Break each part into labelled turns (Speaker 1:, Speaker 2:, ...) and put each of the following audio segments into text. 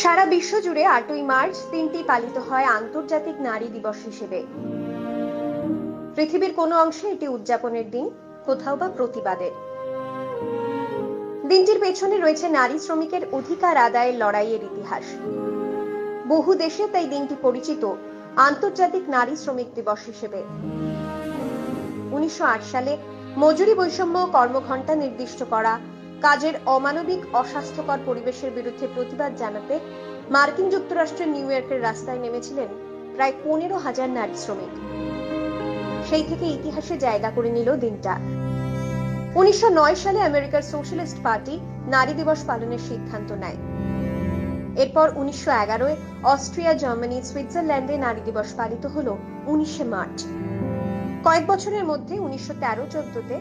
Speaker 1: সারা বিশ্ব জুড়ে 8ই মার্চ দিনটি পালিত হয় আন্তর্জাতিক নারী দিবস হিসেবে। পৃথিবীর কোনো অংশে এটি উদযাপনের দিন, কোথাও বা প্রতিবাদের। দিনটির পেছনে রয়েছে নারী শ্রমিকের অধিকার আদায়ের লড়াইয়ের ইতিহাস। বহু দেশে তাই দিনটি পরিচিত আন্তর্জাতিক নারী শ্রমিক দিবস হিসেবে। 1908 সালে মজুরি বৈষম্য, কর্মঘণ্টা নির্দিষ্ট করা, কাজের অমানবিক অস্বাস্থ্যকর পরিবেশের বিরুদ্ধে প্রতিবাদ জানাতে মার্কিন যুক্তরাষ্ট্রের নিউ ইয়র্কের রাস্তায় নেমেছিলেন প্রায় 15,000 নারী শ্রমিক। সেই থেকে ইতিহাসে জায়গা করে নিল দিনটা। 1909 সালে আমেরিকার সোশ্যালিস্ট পার্টি নারী দিবস পালনের সিদ্ধান্ত নেয়। এরপর 1911-এ অস্ট্রিয়া, জার্মানি, সুইজারল্যান্ডে নারী দিবস পালিত হলো 19শে মার্চ। কয়েক বছরের মধ্যে 1913-14-তে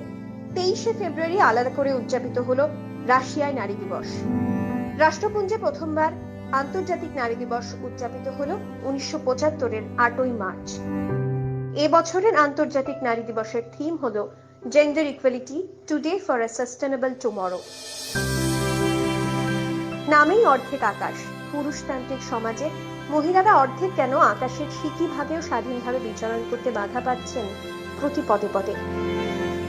Speaker 1: 23শে ফেব্রুয়ারি আলাদা করে উদযাপিত হলো রাশিয়ায় নারী দিবস। রাষ্ট্রপুঞ্জে প্রথমবার আন্তর্জাতিক নারী দিবস উদযাপিত হলো 1975-এর 8ই মার্চ। এ বছরের আন্তর্জাতিক নারী দিবসের থিম হলো gender equality, today for a sustainable tomorrow. নামেই অর্ধেক আকাশ। পুরুষতান্ত্রিক সমাজে মহিলারা অর্ধেক কেন আকাশের সিকি ভাগেও স্বাধীনভাবে বিচরণ করতে বাধা পাচ্ছেন প্রতি পদে পদে।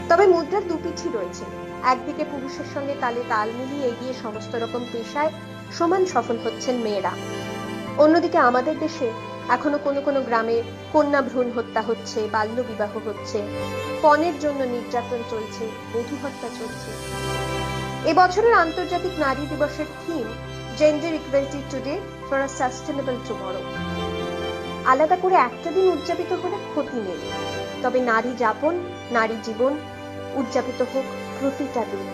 Speaker 1: তবে মুদ্রার দুপিঠই রয়েছে। একদিকে পুরুষের সঙ্গে তালে তাল মিলিয়ে এগিয়ে সমস্ত রকম পেশায় সমান সফল হচ্ছেন মেয়েরা, অন্যদিকে আমাদের দেশে এখনো কোনো কোনো গ্রামে কন্যা ভ্রূণ হত্যা হচ্ছে, বাল্য বিবাহ হচ্ছে, পণের জন্য নির্যাতন চলছে, বধূ হত্যা চলছে। এবছরের আন্তর্জাতিক নারী দিবসের theme gender equality, today for a sustainable tomorrow. আলাদা করে একটা দিন উদযাপিত হলে ক্ষতি নেই, তবে নারী যাপন, নারী জীবন উদযাপিত হোক প্রতিটা দিন।